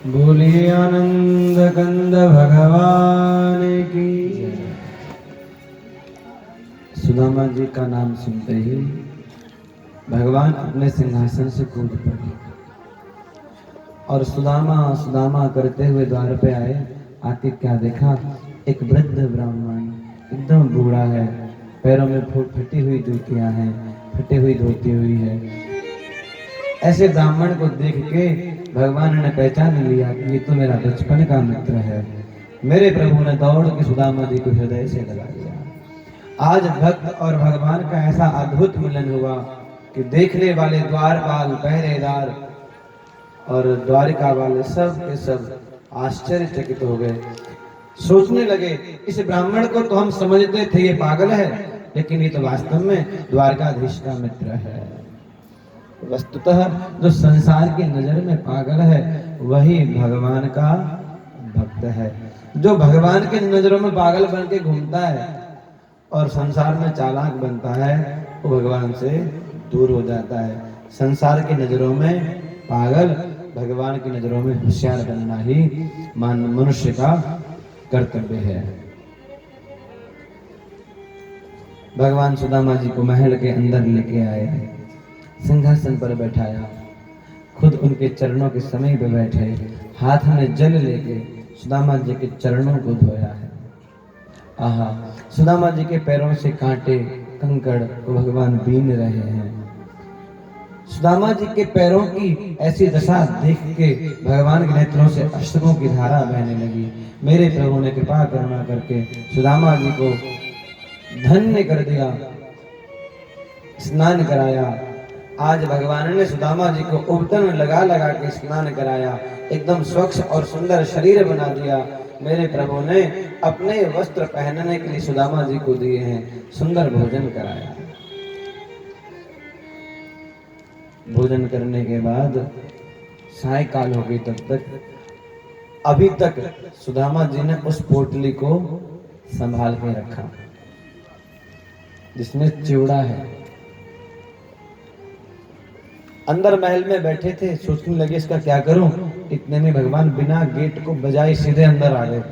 बोलिए आनंद कंद भगवान की। सुदामा जी का नाम सुनते ही भगवान अपने सिंहासन से कूद पड़े और सुदामा सुदामा करते हुए द्वार पे आए। आके क्या देखा, एक वृद्ध ब्राह्मण एकदम बूढ़ा है, पैरों में फटी हुई जूतियां हैं, फटी हुई धोती हुई है। ऐसे ब्राह्मण को देख के भगवान ने पहचान लिया कि ये तो मेरा बचपन का मित्र है। मेरे प्रभु ने दौड़ के सुदामा जी को हृदय से लगा लिया। आज भक्त और भगवान का ऐसा अद्भुत मिलन हुआ कि देखने वाले द्वारपाल, पहरेदार और द्वारिका वाले सब के सब आश्चर्यचकित हो गए। सोचने लगे, इस ब्राह्मण को तो हम समझते थे ये पागल है, लेकिन ये तो वास्तव में द्वारकाधीश का मित्र है। वस्तुतः जो संसार की नजर में पागल है वही भगवान का भक्त है। जो भगवान की नजरों में पागल बन के घूमता है और संसार में चालाक बनता है, वो भगवान से दूर हो जाता है। संसार की नजरों में पागल, भगवान की नजरों में होशियार बनना ही मनुष्य का कर्तव्य है। भगवान सुदामा जी को महल के अंदर लेके आए, सिंहासन पर बैठाया, खुद उनके चरणों के समीप बैठे, हाथ में जल लेके सुदामा जी के चरणों को धोया है। आहा, सुदामा जी के पैरों से कांटे कंकड़ भगवान बीन रहे हैं। सुदामा जी के पैरों की ऐसी दशा देख के भगवान के नेत्रों से अश्रुओं की धारा बहने लगी। मेरे प्रभु ने कृपा करुणा करके सुदामा जी को धन्य कर दिया, स्नान कराया। आज भगवान ने सुदामा जी को उबटन में लगा लगा के स्नान कराया, एकदम स्वच्छ और सुंदर शरीर बना दिया। मेरे प्रभु ने अपने वस्त्र पहनने के लिए सुदामा जी को दिए हैं, सुंदर भोजन कराया। भोजन करने के बाद सायकाल हो गई, तब तक अभी तक सुदामा जी ने उस पोटली को संभाल के रखा जिसमें चिवड़ा है। अंदर महल में बैठे थे, सोचने लगे इसका क्या करूं। इतने में भगवान बिना गेट को बजाए सीधे अंदर आ गए।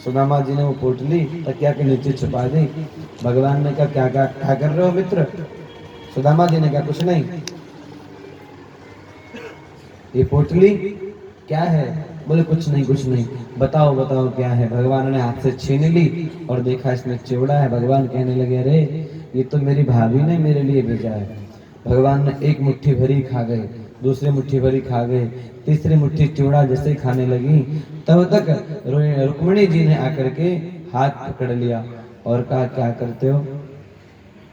सुदामा जी ने वो पोटली तकिया के नीचे छुपा दी। भगवान ने कहा क्या कर रहे हो मित्र। सुदामा जी ने कहा कुछ नहीं। ये पोटली क्या है? बोले कुछ नहीं। बताओ बताओ क्या है। भगवान ने हाथ से छीन ली और देखा इसमें चिवड़ा है। भगवान कहने लगे, अरे ये तो मेरी भाभी ने मेरे लिए भेजा है। भगवान ने एक मुट्ठी भरी खा गए, दूसरी मुट्ठी भरी खा गए, तीसरी मुट्ठी चिवड़ा जैसे ही खाने लगी, तब तक रुक्मिणी जी ने आकर के हाथ पकड़ लिया और कहा, क्या करते हो?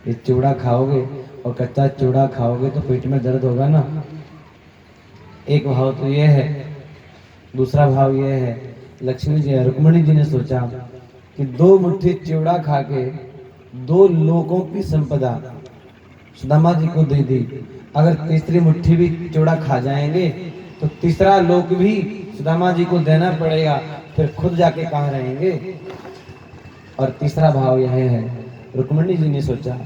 ये चिवड़ा खाओगे और कच्चा चिवड़ा खाओगे तो पेट में दर्द होगा ना। एक भाव तो ये है, दूसरा भाव ये है। लक्ष्मी जी, रुक्मिणी जी ने सोचा कि 2 मुट्ठी चिवड़ा खा के 2 लोगों की संपदा सुदामा जी को दे दी। अगर तीसरी मुट्ठी भी चिवड़ा खा जाएंगे तो तीसरा लोक भी सुदामा जी को देना पड़ेगा, फिर खुद जाके कहाँ रहेंगे। और तीसरा भाव यह है, रुक्मिणी जी ने सोचा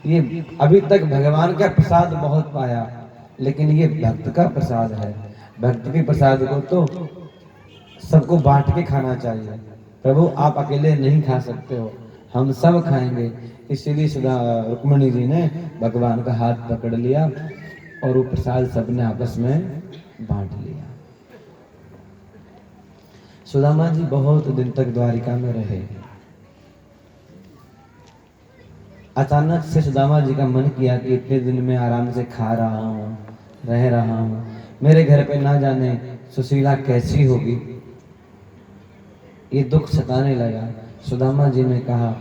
ये अभी तक भगवान का प्रसाद बहुत पाया, लेकिन ये भक्त का प्रसाद है। भक्त के प्रसाद को तो सबको बांट के खाना चाहिए। प्रभु आप अकेले नहीं खा सकते हो, हम सब खाएंगे। इसीलिए रुक्मिणी जी ने भगवान का हाथ पकड़ लिया और वो प्रसाद सबने आपस में बांट लिया। सुदामा जी बहुत दिन तक द्वारिका में रहे। अचानक से सुदामा जी का मन किया कि इतने दिन में आराम से खा रहा हूँ, रह रहा हूँ, मेरे घर पे ना जाने सुशीला कैसी होगी। ये दुख सताने लगा। सुदामा जी ने कहा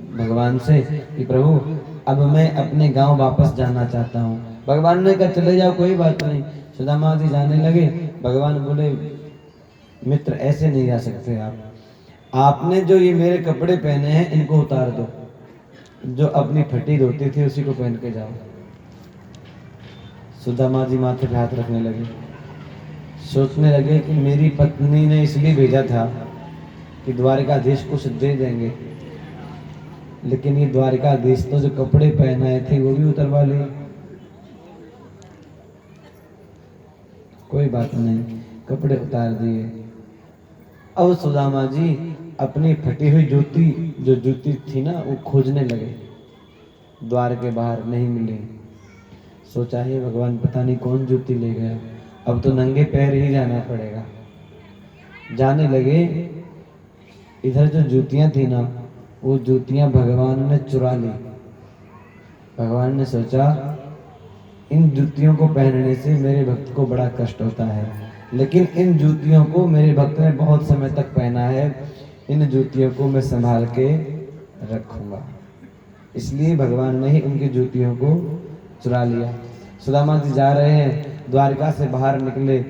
भगवान से कि प्रभु अब मैं अपने गांव वापस जाना चाहता हूँ। भगवान ने कहा चले जाओ, कोई बात नहीं। सुदामा जी जाने लगे। भगवान बोले, मित्र ऐसे नहीं जा सकते आपने जो ये मेरे कपड़े पहने हैं इनको उतार दो, जो अपनी फटी धोती थी उसी को पहन के जाओ। सुदामा जी माथे पे हाथ रखने लगे, सोचने लगे कि मेरी पत्नी ने इसलिए भेजा था कि द्वारिकाधीश कुछ दे देंगे, लेकिन ये द्वारिकाधीश तो जो कपड़े पहनाए थे वो भी उतरवा लिए। कोई बात नहीं, कपड़े उतार दिए। अब सुदामा जी अपनी फटी हुई जूती थी ना, वो खोजने लगे। द्वार के बाहर नहीं मिली। सोचा हे भगवान, पता नहीं कौन जूती ले गया, अब तो नंगे पैर ही जाना पड़ेगा। जाने लगे। इधर जो जूतियां थी ना, वो जूतियां भगवान ने चुरा ली। भगवान ने सोचा इन जूतियों को पहनने से मेरे भक्त को बड़ा कष्ट होता है, लेकिन इन जूतियों को मेरे भक्त ने बहुत समय तक पहना है, इन जूतियों को मैं संभाल के रखूंगा। इसलिए भगवान ने ही उनकी जूतियों को चुरा लिया। सुदामा जी जा रहे हैं, द्वारका से बाहर निकले,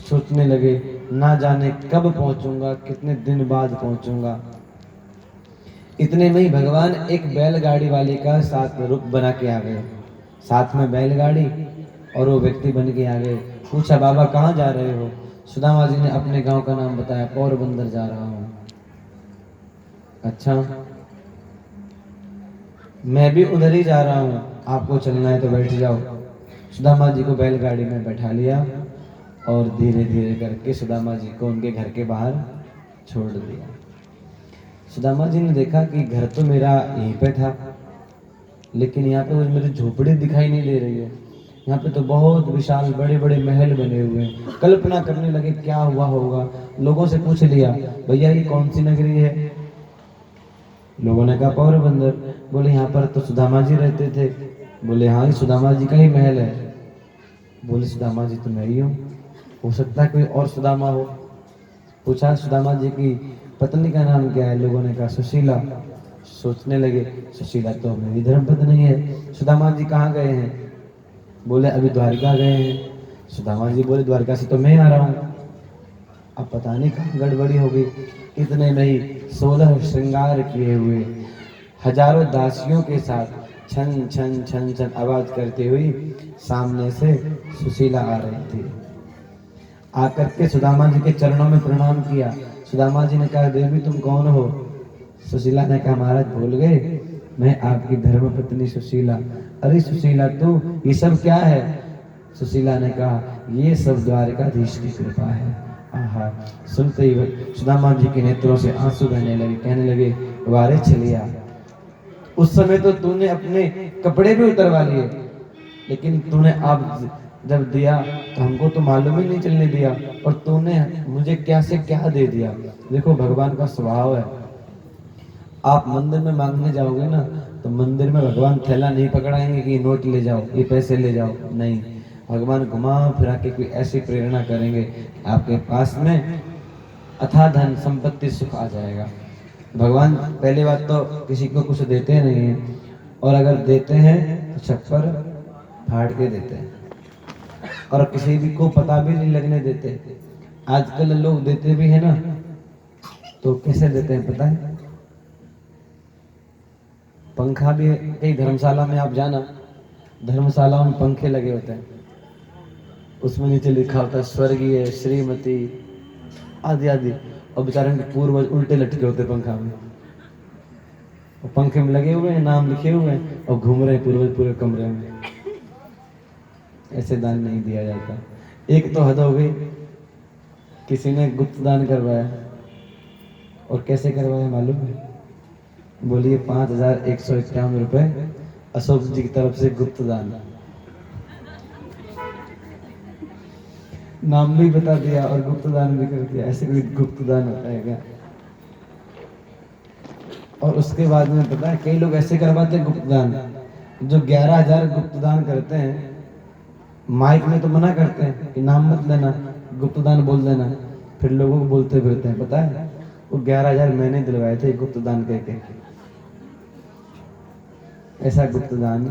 सोचने लगे ना जाने कब पहुंचूंगा, कितने दिन बाद पहुंचूंगा। इतने में ही भगवान एक बैलगाड़ी वाले का साथ रूप बना के आ गए। साथ में बैलगाड़ी और वो व्यक्ति बन के आ गए। पूछा बाबा कहाँ जा रहे हो? सुदामा जी ने अपने गांव का नाम बताया, पोरबंदर जा रहा हूँ। अच्छा, मैं भी उधर ही जा रहा हूँ, आपको चलना है तो बैठ जाओ। सुदामा जी को बैलगाड़ी में बैठा लिया और धीरे धीरे करके सुदामा जी को उनके घर के बाहर छोड़ दिया। सुदामा जी ने देखा कि घर तो मेरा यहीं पे था, लेकिन यहाँ पे मुझे मेरी झोपड़ी दिखाई नहीं दे रही है। यहाँ पे तो बहुत विशाल बड़े बड़े महल बने हुए हैं। कल्पना करने लगे क्या हुआ होगा। लोगों से पूछ लिया, भैया ये कौन सी नगरी है? लोगों ने कहा पोरबंदर। बोले यहाँ पर तो सुदामा जी रहते थे। बोले हाँ, ये सुदामा जी का ही महल है। बोले सुदामा जी तो मैं ही हूँ, हो सकता है कोई और सुदामा हो। पूछा सुदामा जी की पत्नी का नाम क्या है? लोगों ने कहा सुशीला। सोचने लगे सुशीला तो मेरी धर्मपत्नी नहीं है। सुदामा जी कहाँ गए हैं? बोले अभी द्वारका गए हैं। सुदामा जी बोले द्वारका से तो मैं आ रहा हूँ। अब पता नहीं कहाँ गड़बड़ी हो गई। इतने में ही 16 श्रृंगार किए हुए हजारों दासियों के साथ छन छन छन छन आवाज करती हुई सामने से सुशीला आ रही थी। आकर के सुदामा जी के चरणों में प्रणाम किया। सुदामा जी ने कहा देवी तुम कौन हो? सुशीला ने कहा महाराज भूल गए, मैं आपकी धर्मपत्नी सुशीला। अरे सुशीला तू, ये सब क्या है? सुशीला ने कहा ये सब द्वारकाधीश की कृपा है। आहा, सुनते ही सुदामा जी के नेत्रों से आंसू बहने लगे। कहने लगे वारे छलिया, उस समय तो तूने अपने कपड़े भी उतरवा लिए, लेकिन तूने अब जब दिया तो हमको तो मालूम ही नहीं चलने दिया, और तूने मुझे क्या से क्या दे दिया। देखो भगवान का स्वभाव है, आप मंदिर में मांगने जाओगे ना तो मंदिर में भगवान थैला नहीं पकड़ाएंगे कि नोट ले जाओ, ये पैसे ले जाओ, नहीं। भगवान घुमा फिरा के कोई ऐसी प्रेरणा करेंगे आपके पास में अथाह धन संपत्ति सुख आ जाएगा। भगवान पहली बात तो किसी को कुछ देते नहीं हैं, और अगर देते हैं तो छप्पर फाड़ के देते हैं, और किसी भी को पता भी नहीं लगने देते। आजकल लोग देते भी है ना तो कैसे देते हैं पता है? पंखा भी कई धर्मशाला में आप जाना, धर्मशालाओं में पंखे लगे होते हैं, उसमें नीचे लिखा होता है स्वर्गीय श्रीमती आदि आदि, और बेचारे के पूर्वज उल्टे लटके होते पंखा में, और पंखे में लगे हुए हैं, नाम लिखे हुए हैं, और घूम रहे हैं पूर्वज पूरे कमरे में। ऐसे दान नहीं दिया जाता। एक तो हद हो गई, किसी ने गुप्त दान करवाया, और कैसे करवाया मालूम है? बोलिए 5151 रुपए अशोक जी की तरफ से गुप्त दान। नाम भी बता दिया और गुप्त दान भी कर दिया। ऐसे कोई गुप्त दान होता है क्या? और उसके बाद में पता है कई लोग ऐसे करवाते हैं गुप्त दान, जो 11,000 गुप्त दान करते हैं, माइक में तो मना करते हैं कि नाम मत लेना, गुप्त दान बोल देना, फिर लोगों को बोलते फिरते हैं। पता है वो 11,000 मैंने दिलवाए थे गुप्त दान कहके। ऐसा गुप्त दान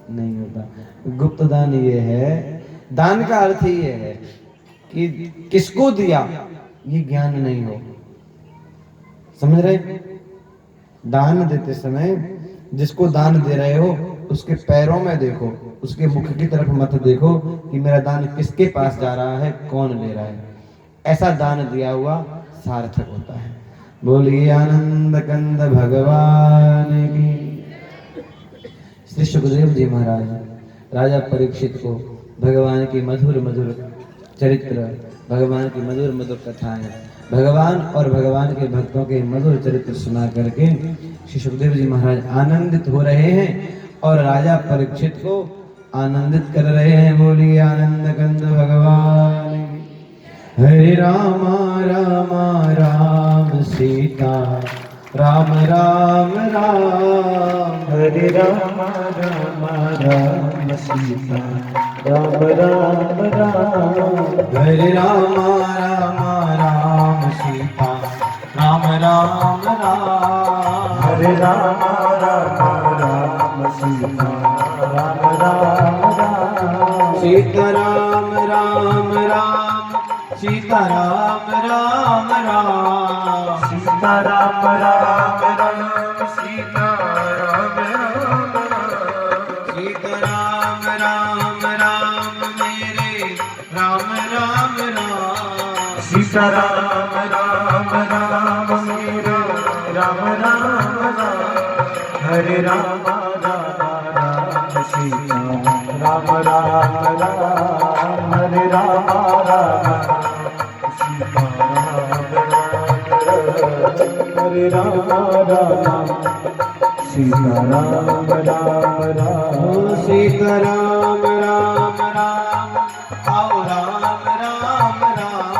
नहीं होता। गुप्त दान ये है, दान का अर्थ ही ये है कि किसको दिया ये ज्ञान नहीं हो। समझ रहे? दान देते समय जिसको दान दे रहे हो उसके पैरों में देखो, उसके मुख की तरफ मत देखो कि मेरा दान किसके पास जा रहा है, कौन ले रहा है। ऐसा दान दिया हुआ सार्थक होता है। बोलिए आनंद कंद भगवान की। श्री सुखदेव जी महाराज राजा परीक्षित को भगवान की मधुर मधुर चरित्र भगवान की मधुर मधुर कथाएं, भगवान और भगवान के भक्तों के मधुर चरित्र सुना करके श्री सुखदेव जी महाराज आनंदित हो रहे हैं और राजा परीक्षित को आनंदित कर रहे हैं। बोलिए आनंद कंद भगवान की। हरे राम राम राम सीता राम राम राम, हरे राम राम राम सीता राम राम राम, हरे राम राम राम सीता राम राम राम, हरे राम राम राम सीता राम राम राम, सीता राम राम राम, सीता राम राम राम, सीता राम राम राम, सीता राम राम राम, सीता राम राम राम मेरे राम राम राम, सीता राम राम राम मेरे राम राम राम, हरे राम राम राम सीता राम राम राम, हरे राम राम सीता राम राम, हरे राम राम सीता राम राम राम, सीता राम राम राम, आओ राम राम राम,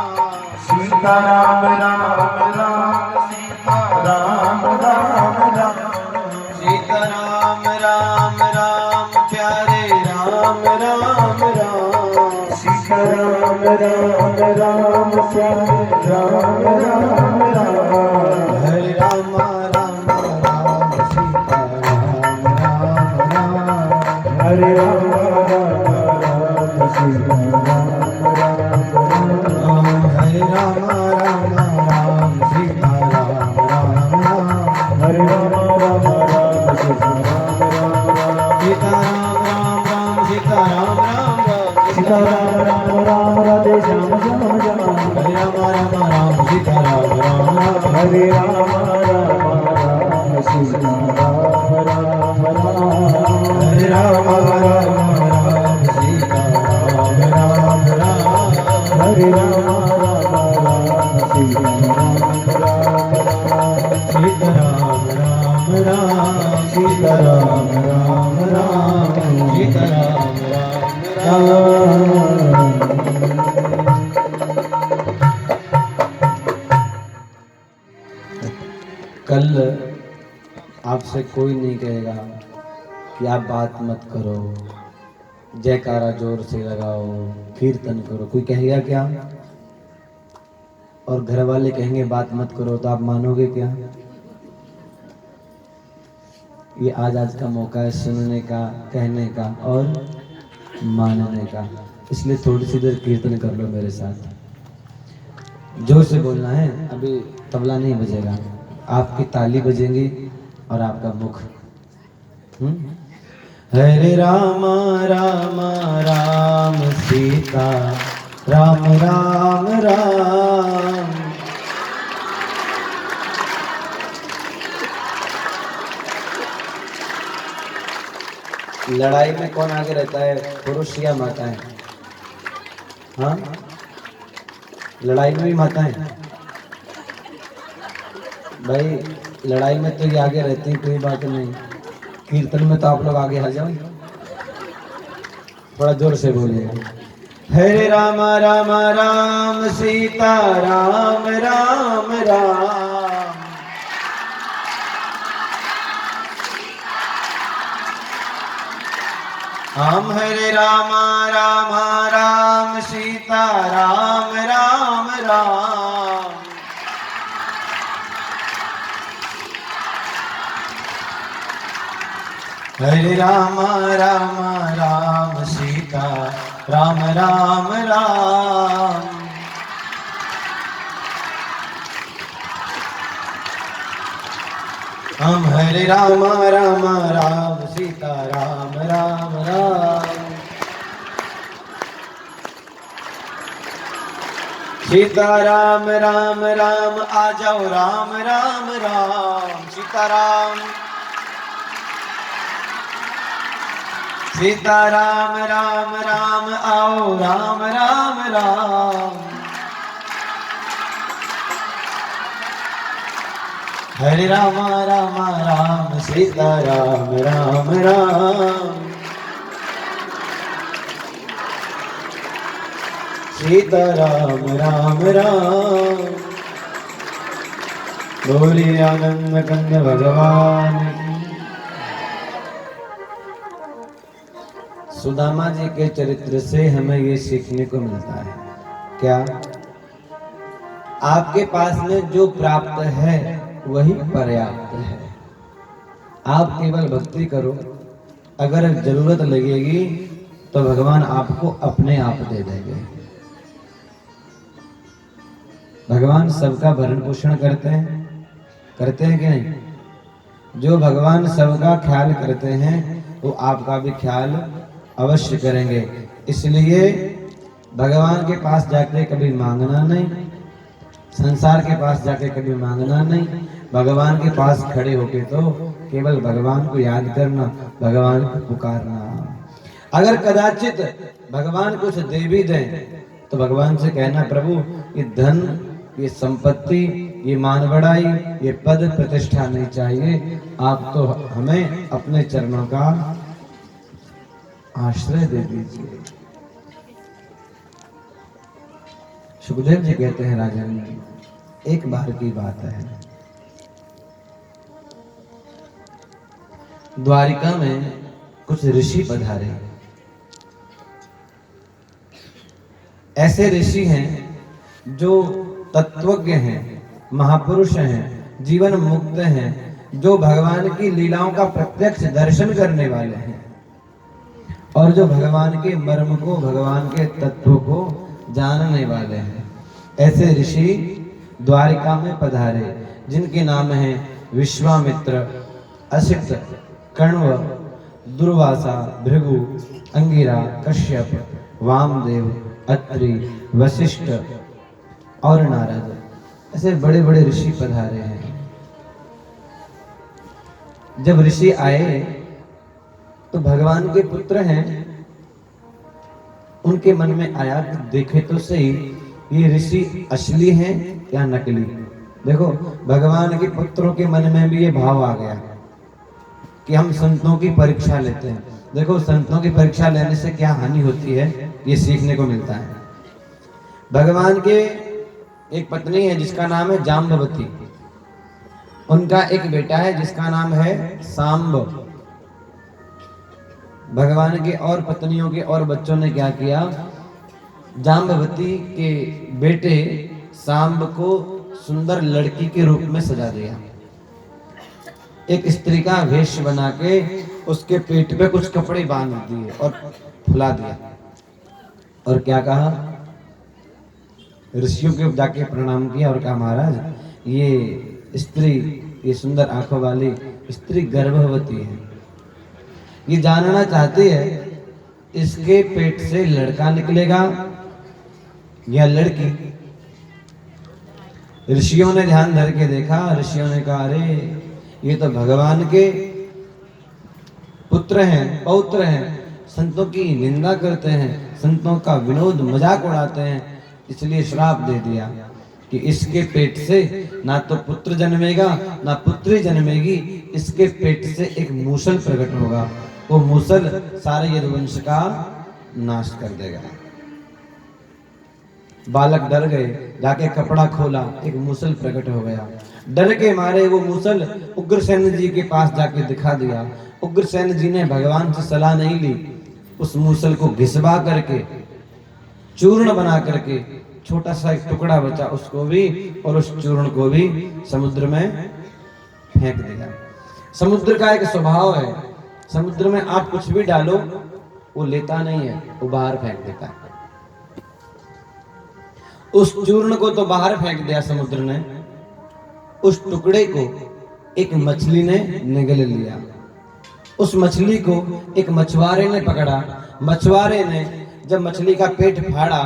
सीता राम राम राम, सीता राम राम राम, सीता राम राम राम, प्यारे राम राम राम, सीता राम राम राम, श्याम राम राम राम, हरे राम राम राम, सीता राम राम राम, हरे राम राम राम, सीता राम राम राम, हरे राम राम राम, सीता राम राम राम, हरे राम राम राम, सीता राम राम राम, सीता राम राम राम, सीता राम राम राम, सीता राम राम राम, राधे श्याम श्याम श्याम, हरे राम राम राम, सीता राम राम राम, हरे राम राम राम, सीता राम राम राम, हरे राम राम राम, सीता राम राम राम, हरे राम राम राम, सीता राम राम राम, सीता राम राम राम, सीता राम राम राम, सीता राम राम राम। कल आपसे कोई नहीं कहेगा कि आप बात मत करो, जयकारा जोर से लगाओ, कीर्तन करो, कोई कहेगा क्या? और घर वाले कहेंगे बात मत करो तो आप मानोगे क्या? ये आज का मौका है सुनने का, कहने का और मानने का, इसलिए थोड़ी सी देर कीर्तन कर लो मेरे साथ। जोर से बोलना है, अभी तबला नहीं बजेगा, आपकी ताली बजेंगी और आपका मुख। हरे राम राम राम, सीता राम राम राम, लड़ाई में कौन आगे रहता है, पुरुष या माताएं? हाँ, लड़ाई में भी माताएं। भाई लड़ाई में तो ये आगे रहती है, कोई बात नहीं, कीर्तन में तो आप लोग आगे आ जाओ, थोड़ा जोर से बोलिए। हरे राम राम राम, सीता राम राम राम, हम हरे राम राम राम, सीता राम राम राम, हरे राम राम राम, सीता राम राम राम, हम हरे राम राम राम, सीता राम राम राम, सीता राम राम राम, आ जाओ राम राम राम, सीता राम, सीता राम राम राम, आओ राम राम राम, हरे राम राम राम सीता राम राम राम सीता राम राम राम। बोलिए आनंद कंद भगवान की। सुदामा जी के चरित्र से हमें ये सीखने को मिलता है क्या? आपके पास में जो प्राप्त है वही पर्याप्त है। आप केवल भक्ति करो, अगर जरूरत लगेगी तो भगवान आपको अपने आप दे देंगे। भगवान सबका भरण पोषण करते हैं कि नहीं? जो भगवान सबका ख्याल करते हैं वो आपका भी ख्याल अवश्य करेंगे। इसलिए भगवान के पास जाके कभी मांगना नहीं, संसार के पास जाके कभी मांगना नहीं, भगवान के पास खड़े होके तो केवल भगवान को याद करना, भगवान को पुकारना। अगर कदाचित भगवान कुछ दे भी दें तो भगवान से कहना, प्रभु ये धन, ये संपत्ति, ये मान बढ़ाई, ये पद प्रतिष्ठा नहीं चाहिए, आप तो हमें अपने चरणों का आश्रय दे दीजिए। सुखदेव जी कहते हैं, राजन एक बार की बात है, द्वारिका में कुछ ऋषि पधारे। ऐसे ऋषि हैं जो तत्वज्ञ हैं, महापुरुष हैं, जीवन मुक्त हैं, जो भगवान की लीलाओं का प्रत्यक्ष दर्शन करने वाले हैं और जो भगवान के मर्म को, भगवान के तत्व को जानने वाले हैं। ऐसे ऋषि द्वारिका में पधारे जिनके नाम हैं विश्वामित्र, असित, कण्व, दुर्वासा, भृगु, अंगिरा, कश्यप, वामदेव, अत्रि, वशिष्ठ और नारद। ऐसे बड़े बड़े ऋषि पधारे हैं। जब ऋषि आए तो भगवान के पुत्र हैं, उनके मन में आया कि देखे तो सही ये ऋषि असली हैं या नकली। देखो भगवान के पुत्रों के मन में भी ये भाव आ गया कि हम संतों की परीक्षा लेते हैं। देखो संतों की परीक्षा लेने से क्या हानि होती है, ये सीखने को मिलता है। भगवान के एक पत्नी है जिसका नाम है जाम्बवती, उनका एक बेटा है जिसका नाम है सांब। भगवान के और पत्नियों के और बच्चों ने क्या किया, जाम्बवती के बेटे सांब को सुंदर लड़की के रूप में सजा दिया। एक स्त्री का वेश बना के उसके पेट पे कुछ कपड़े बांध दिए और फुला दिया और क्या कहा, ऋषियों के जाके प्रणाम किया और कहा, महाराज ये स्त्री, ये सुंदर आंखों वाली स्त्री गर्भवती है, ये जानना चाहती है इसके पेट से लड़का निकलेगा या लड़की। ऋषियों ने ध्यान धर के देखा, ऋषियों ने कहा, अरे ये तो भगवान के पुत्र हैं, पौत्र हैं, संतों की निंदा करते हैं, संतों का विनोद मजाक उड़ाते हैं, इसलिए श्राप दे दिया कि इसके पेट से ना तो पुत्र जन्मेगा ना पुत्री जन्मेगी, इसके पेट से एक मूसल प्रकट होगा, वो मूसल सारे यदुवंश का नाश कर देगा। बालक डर गए, जाके कपड़ा खोला, एक मूसल प्रकट हो गया। डर के मारे वो मूसल उग्रसेन जी के पास जाके दिखा दिया। उग्रसेन जी ने भगवान से सलाह नहीं ली, उस मूसल को घिसवा करके, चूर्ण बना करके, छोटा सा एक टुकड़ा बचा उसको भी और उस चूर्ण को भी समुद्र में फेंक दिया। समुद्र का एक स्वभाव है, समुद्र में आप कुछ भी डालो वो लेता नहीं है, वो बाहर फेंक देता है। उस चूर्ण को तो बाहर फेंक दिया समुद्र ने, उस टुकड़े को एक मछली ने निगल लिया। उस मछली को एक मछुआरे ने पकड़ा। मछुआरे ने जब मछली का पेट फाड़ा,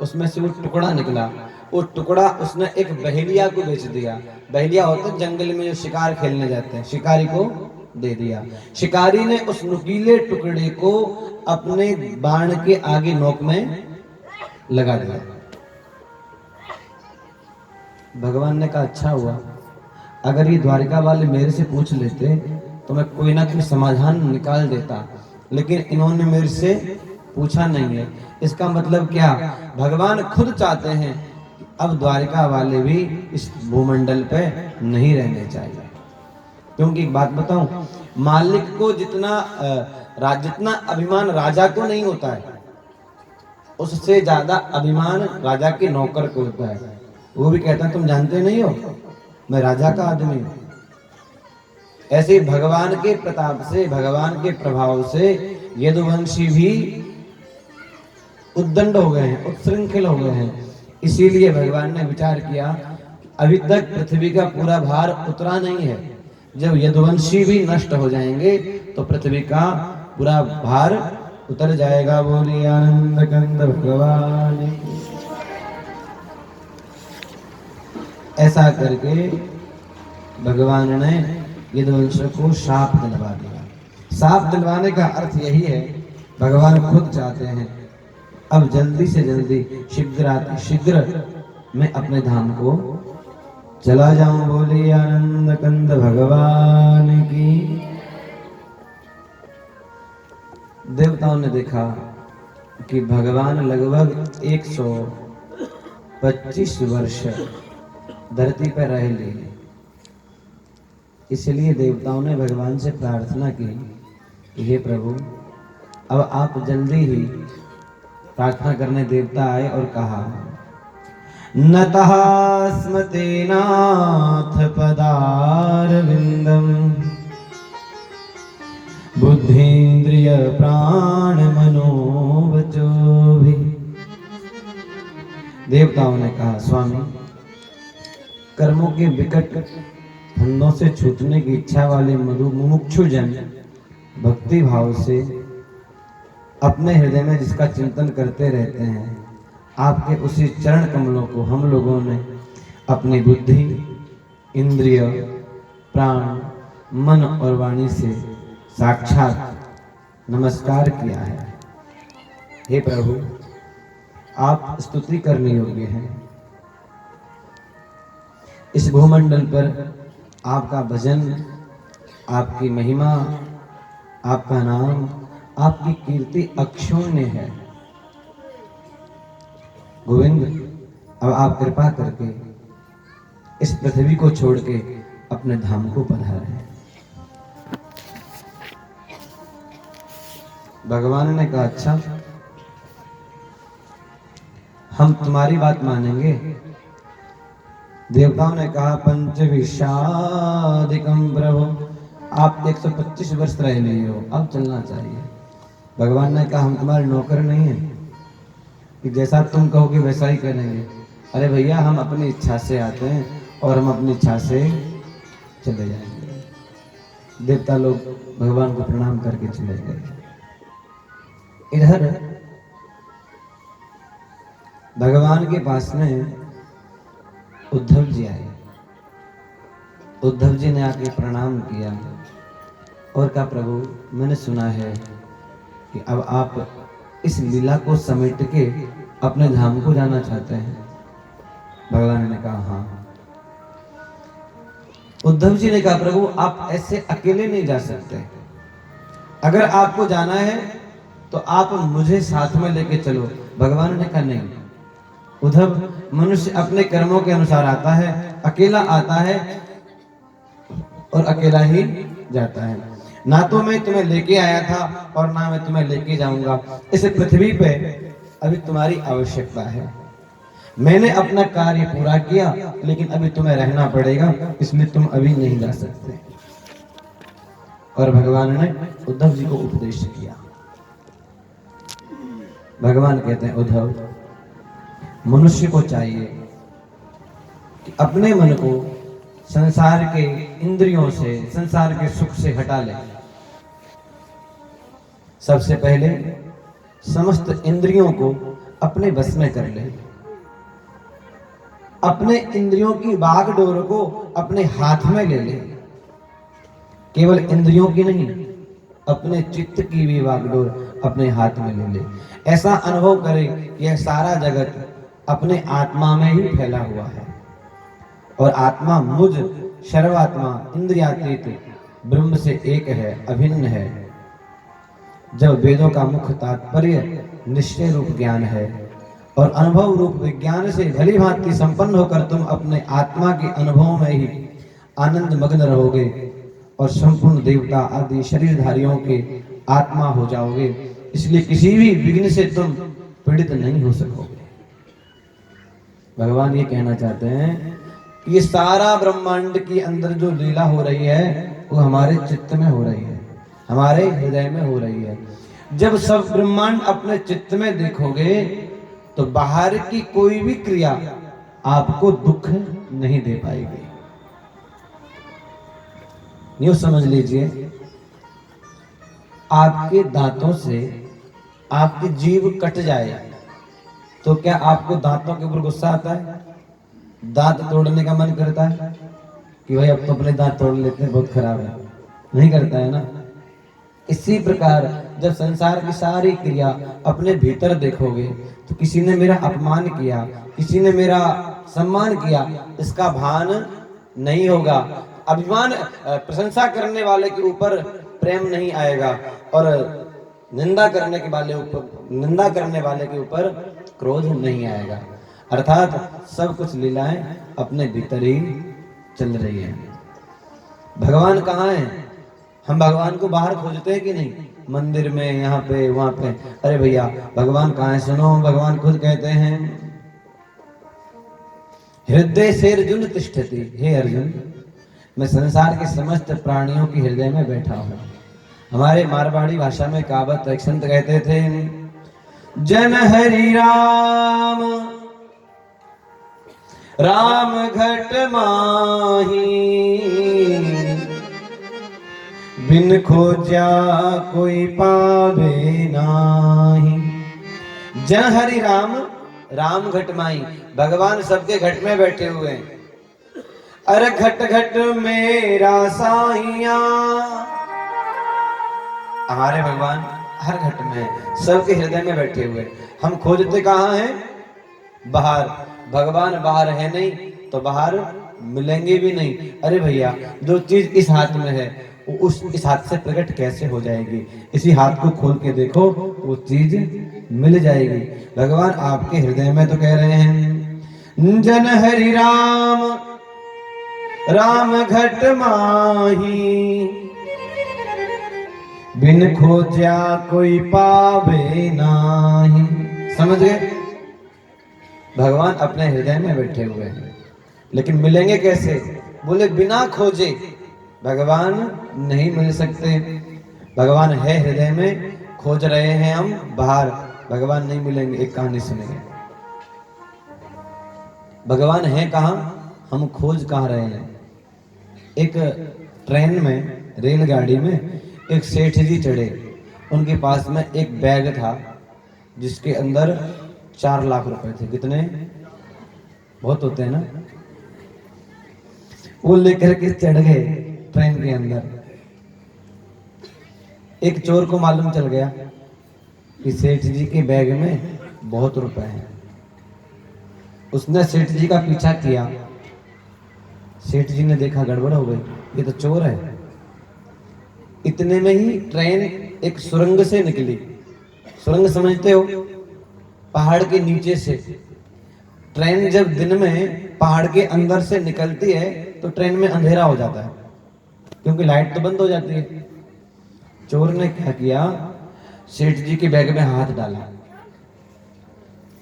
उसमें से वो टुकड़ा निकला। वो टुकड़ा उसने एक बहेलिया को बेच दिया। बहेलिया होते जंगल में जो शिकार खेलने जाते हैं, शिकारी को दे दिया। शिकारी ने उस नुकीले टुकड़े को अपने बाण के आगे नोक में लगा दिया। भगवान ने कहा अच्छा हुआ, अगर ये द्वारिका वाले मेरे से पूछ लेते तो मैं कोई ना कोई समाधान निकाल देता, लेकिन इन्होंने मेरे से पूछा नहीं है। इसका मतलब क्या, भगवान खुद चाहते हैं कि अब द्वारिका वाले भी इस भूमंडल पे नहीं रहने चाहिए। क्योंकि एक बात बताऊं, मालिक को जितना अभिमान राजा को नहीं होता है, उससे ज्यादा अभिमान राजा के नौकर को होता है। वो भी कहता है तुम जानते नहीं हो मैं राजा का आदमी हूं। ऐसे ही भगवान के प्रताप से, भगवान के प्रभाव से यदुवंशी भी उद्दंड हो गए हैं, उत्श्रृंखल हो गए हैं। इसीलिए भगवान ने विचार किया अभी तक पृथ्वी का पूरा भार उतरा नहीं है, जब यदुवंशी भी नष्ट हो जाएंगे तो पृथ्वी का पूरा भार उतर जाएगा। बोलिए आनंद कंद भगवान की। ऐसा करके भगवान ने यदुवंश को शाप दिलवा दिया। शाप दिलवाने का अर्थ यही है, भगवान खुद चाहते हैं अब जल्दी से जल्दी शीघ्र मैं अपने धाम को चला जाऊं। बोलिए आनंद कंद भगवान की। देवताओं ने देखा कि भगवान लगभग 125 वर्ष धरती पर रह लिए, इसलिए देवताओं ने भगवान से प्रार्थना की कि हे प्रभु, अब आप जल्दी ही प्रार्थना करने देवता आए और कहा नतः स्मते नाथ पदारविंदम बुद्धीन्द्रिय प्राण मनोवचो भी। देवताओं ने कहा स्वामी, कर्मों के विकट फंदों से छूटने की इच्छा वाले मुमुक्षु जन भक्ति भाव से अपने हृदय में जिसका चिंतन करते रहते हैं, आपके उसी चरण कमलों को हम लोगों ने अपनी बुद्धि, इंद्रिय, प्राण, मन और वाणी से साक्षात नमस्कार किया है। हे प्रभु, आप स्तुति करने योग्य हैं। इस भूमंडल पर आपका भजन, आपकी महिमा, आपका नाम, आपकी कीर्ति अक्षुण्य है। गोविंद, अब आप कृपा करके इस पृथ्वी को छोड़ के अपने धाम को पधारें। भगवान ने कहा अच्छा, हम तुम्हारी बात मानेंगे। देवताओं ने कहा पंचविशाधिकम प्रभु, आप 125 वर्ष रह लिए हो, अब चलना चाहिए। भगवान ने कहा हम तुम्हारे नौकर नहीं हैं कि जैसा तुम कहोगे वैसा ही करेंगे। अरे भैया, हम अपनी इच्छा से आते हैं और हम अपनी इच्छा से चले जाएंगे। देवता लोग भगवान को प्रणाम करके चले गए। इधर भगवान के पास में उद्धव जी आए। उद्धव जी ने आके प्रणाम किया और कहा प्रभु, मैंने सुना है कि अब आप इस लीला को समेट के अपने धाम को जाना चाहते हैं। भगवान ने कहा हाँ। उद्धव जी ने कहा प्रभु, आप ऐसे अकेले नहीं जा सकते, अगर आपको जाना है तो आप मुझे साथ में लेके चलो। भगवान ने कहा नहीं, उद्धव, मनुष्य अपने कर्मों के अनुसार आता है, अकेला आता है और अकेला ही जाता है। ना तो मैं तुम्हें लेके आया था और ना मैं तुम्हें लेके जाऊंगा। इस पृथ्वी पे अभी तुम्हारी आवश्यकता है। मैंने अपना कार्य पूरा किया, लेकिन अभी तुम्हें रहना पड़ेगा, इसमें तुम अभी नहीं जा सकते। और भगवान ने उद्धव जी को उपदेश किया। भगवान कहते हैं उद्धव, मनुष्य को चाहिए कि अपने मन को संसार के इंद्रियों से, संसार के सुख से हटा ले। सबसे पहले समस्त इंद्रियों को अपने बस में कर ले। अपने इंद्रियों की बागडोर को अपने हाथ में ले ले। केवल इंद्रियों की नहीं, अपने चित्त की भी बागडोर अपने हाथ में ले ले। ऐसा अनुभव करे यह सारा जगत अपने आत्मा में ही फैला हुआ है। और आत्मा मुझ सर्वात्मा इंद्रियातीत ब्रह्म से एक है, अभिन्न है। जब वेदों का मुख्य तात्पर्य निश्चय रूप ज्ञान है और अनुभव रूप विज्ञान से भली भांति संपन्न होकर तुम अपने आत्मा के अनुभव में ही आनंद मग्न रहोगे और संपूर्ण देवता आदि शरीरधारियों के आत्मा हो जाओगे, इसलिए किसी भी विघ्न से तुम पीड़ित नहीं हो सकोगे। भगवान ये कहना चाहते हैं कि ये सारा ब्रह्मांड के अंदर जो लीला हो रही है वो हमारे चित्त में हो रही है, हमारे हृदय में हो रही है। जब सब ब्रह्मांड अपने चित्त में देखोगे तो बाहर की कोई भी क्रिया आपको दुख नहीं दे पाएगी। यूं समझ लीजिए, आपके दांतों से आपकी जीभ कट जाए तो क्या आपको दांतों के ऊपर गुस्सा आता है? दांत तोड़ने का मन करता है कि भाई अब तो अपने दांत तोड़ लेते हैं, बहुत खराब है? नहीं करता है ना। इसी प्रकार जब संसार की सारी क्रिया अपने भीतर देखोगे तो किसी ने मेरा अपमान किया, किसी ने मेरा सम्मान किया, इसका भान नहीं होगा। अभिमान, प्रशंसा करने वाले के ऊपर प्रेम नहीं आएगा और निंदा करने वाले के ऊपर क्रोध नहीं आएगा। अर्थात सब कुछ लीलाएं अपने भीतर ही चल रही है। भगवान कहाँ है? हम भगवान को बाहर खोजते हैं कि नहीं? मंदिर में, यहाँ पे, वहां पे। अरे भैया भगवान कहाँ है? सुनो, भगवान खुद कहते हैं हृदय से अर्जुन तिष्ठति। हे अर्जुन, मैं संसार के समस्त प्राणियों के हृदय में बैठा हूँ। हमारे मारवाड़ी भाषा में कहावत, एक संत कहते थे, जन हरि राम राम घट माही, बिन खोजा कोई पावे नाही। जन हरि राम राम घट माही, भगवान सबके घट में बैठे हुए हैं। अरे घट घट मेरा साइया, हमारे भगवान हर घट में सबके हृदय में बैठे हुए। हम खोजते कहाँ हैं? बाहर। भगवान बाहर है नहीं तो बाहर मिलेंगे भी नहीं। अरे भैया, जो चीज इस हाथ में है वो इस हाथ से प्रकट कैसे हो जाएगी? इसी हाथ को खोल के देखो, वो चीज मिल जाएगी। भगवान आपके हृदय में तो कह रहे हैं, जन हरि राम राम घट माही, बिन खोजा कोई पावे नाही। समझ गए? भगवान अपने हृदय में बैठे हुए हैं, लेकिन मिलेंगे कैसे? बोले बिना खोजे भगवान नहीं मिल सकते। भगवान है हृदय में, खोज रहे हैं हम बाहर, भगवान नहीं मिलेंगे। एक कहानी सुनेंगे। भगवान है कहाँ, हम खोज कहाँ रहे हैं। एक ट्रेन में, रेलगाड़ी में एक सेठ जी चढ़े। उनके पास में एक बैग था जिसके अंदर 4 लाख रुपए थे। कितने? बहुत होते हैं ना। वो लेकर के चढ़ गए ट्रेन के अंदर। एक चोर को मालूम चल गया कि सेठ जी के बैग में बहुत रुपए हैं। उसने सेठ जी का पीछा किया। सेठ जी ने देखा गड़बड़ हो गई, ये तो चोर है। इतने में ही ट्रेन एक सुरंग से निकली। सुरंग समझते हो? पहाड़ के नीचे से। ट्रेन जब दिन में पहाड़ के अंदर से निकलती है तो ट्रेन में अंधेरा हो जाता है, क्योंकि लाइट तो बंद हो जाती है। चोर ने क्या किया, सेठ जी के बैग में हाथ डाला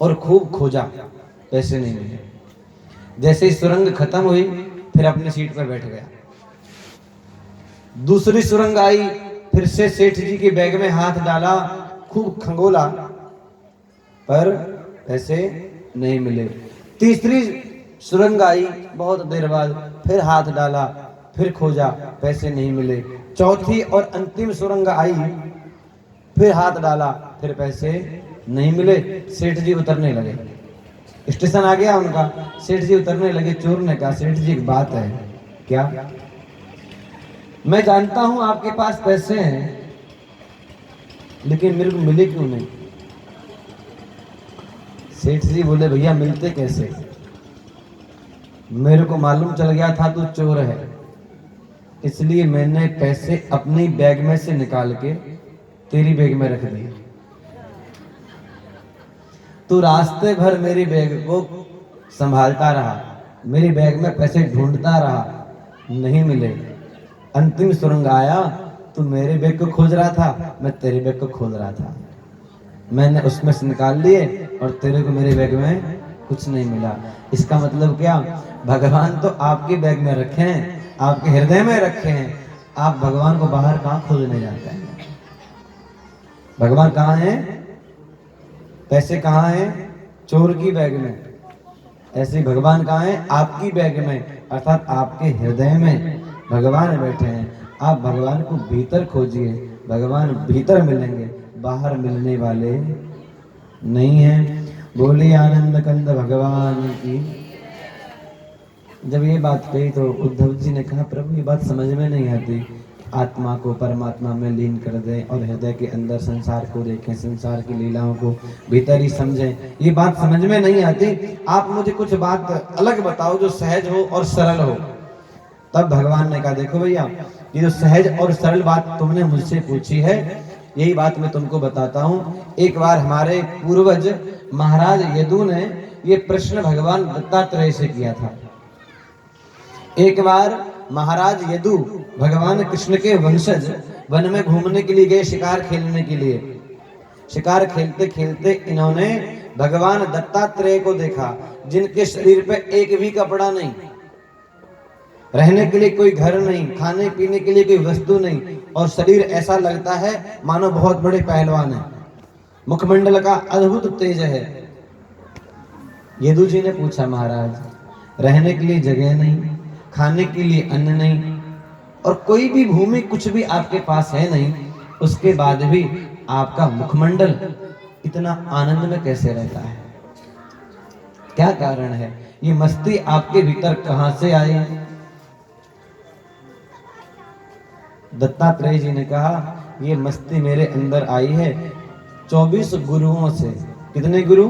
और खूब खोजा, पैसे नहीं मिले। जैसे ही सुरंग खत्म हुई फिर अपनी सीट पर बैठ गया। दूसरी सुरंग आई, फिर से सेठ जी के बैग में हाथ डाला, खूब खंगोला, पर पैसे नहीं मिले। तीसरी सुरंग आई, बहुत देर बाद फिर हाथ डाला, फिर खोजा, पैसे नहीं मिले। चौथी और अंतिम सुरंग आई, फिर हाथ डाला, फिर पैसे नहीं मिले। सेठ जी उतरने लगे। स्टेशन आ गया उनका, सेठ जी उतरने लगे। चोर ने कहा, सेठ जी एक बात है। क्या? मैं जानता हूं आपके पास पैसे हैं, लेकिन मेरे को मिले क्यों नहीं? सेठ जी बोले, भैया मिलते कैसे? मेरे को मालूम चल गया था तू चोर है, इसलिए मैंने पैसे अपनी बैग में से निकाल के तेरी बैग में रख दिए। तू रास्ते भर मेरी बैग को संभालता रहा, मेरी बैग में पैसे ढूंढता रहा, नहीं मिले। अंतिम सुरंग आया, तू मेरे बैग को खोज रहा था, मैं तेरे बैग को खोज रहा था। मैंने उसमें से निकाल लिए और तेरे को मेरे बैग में कुछ नहीं मिला। इसका मतलब क्या? भगवान तो आपके बैग में रखे हैं, आपके हृदय में रखे हैं। आप भगवान को बाहर कहाँ खोजने जाते हैं? भगवान कहाँ हैं? पैसे कहाँ हैं? चोर की बैग में। ऐसे भगवान कहाँ हैं? आपकी बैग में, अर्थात आपके हृदय में भगवान बैठे हैं। आप भगवान को भीतर खोजिए, भगवान भीतर मिलेंगे, बाहर मिलने वाले नहीं हैं। बोले आनंद कंद भगवान की। जब ये बात कही तो उद्धव जी ने कहा, प्रभु ये बात समझ में नहीं आती, आत्मा को परमात्मा में लीन कर दें और हृदय के अंदर संसार को देखें, संसार की लीलाओं को भीतर ही समझें, ये बात समझ में नहीं आती। आप मुझे कुछ बात अलग बताओ जो सहज हो और सरल हो। तब भगवान ने कहा, देखो भैया, ये जो सहज और सरल बात तुमने मुझसे पूछी है, यही बात मैं तुमको बताता हूँ। एक बार हमारे पूर्वज महाराज यदु ने ये प्रश्न भगवान दत्तात्रेय से किया था। एक बार महाराज यदु भगवान कृष्ण के वंशज वन में घूमने के लिए गए, शिकार खेलने के लिए। शिकार खेलते खेलते इन्होंने भगवान दत्तात्रेय को देखा, जिनके शरीर पे एक भी कपड़ा नहीं, रहने के लिए कोई घर नहीं, खाने पीने के लिए कोई वस्तु नहीं, और शरीर ऐसा लगता है मानो बहुत बड़े पहलवान है। मुखमंडल का अद्भुत तेज है। यदु जी ने पूछा, महाराज रहने के लिए जगह नहीं, खाने के लिए अन्न नहीं, और कोई भी भूमि कुछ भी आपके पास है नहीं, उसके बाद भी आपका मुखमंडल इतना आनंद में कैसे रहता है? क्या कारण है? ये मस्ती आपके भीतर कहां से आई? दत्तात्रेय जी ने कहा, ये मस्ती मेरे अंदर आई है 24 गुरुओं से। कितने गुरु?